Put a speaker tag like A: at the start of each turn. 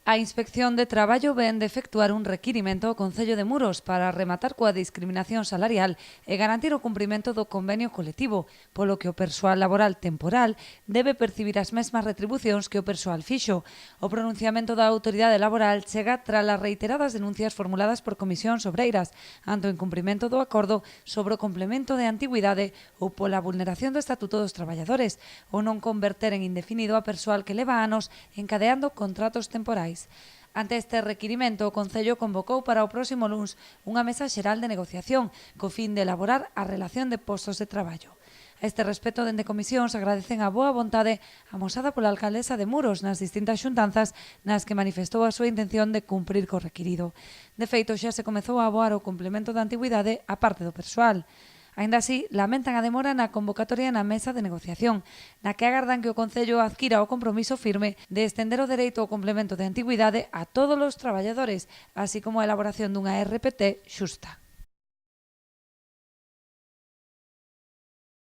A: A Inspección de Traballo vén de efectuar un requirimento ao Concello de Muros para rematar coa discriminación salarial e garantir o cumprimento do convenio colectivo, polo que o persoal laboral temporal debe percibir as mesmas retribucións que o persoal fixo. O pronunciamento da autoridade laboral chega tras as reiteradas denuncias formuladas por comisións obreiras ante o incumprimento do acordo sobre o complemento de antigüidade ou pola vulneración do Estatuto dos Traballadores ou non converter en indefinido a persoal que leva anos encadeando contratos temporais. Ante este requirimento, o Concello convocou para o próximo luns unha mesa xeral de negociación co fin de elaborar a relación de postos de traballo. A este respecto, dende comisións agradecen a boa vontade amosada pola alcaldesa de Muros nas distintas xuntanzas nas que manifestou a súa intención de cumprir co requirido. De feito, xa se comezou a aboar o complemento da antigüidade á parte do persoal. Aínda así, lamentan a demora na convocatoria na mesa de negociación, na que agardan que o Concello adquira o compromiso firme de estender o dereito ao complemento de antigüidade a todos os traballadores, así como a elaboración dunha RPT xusta.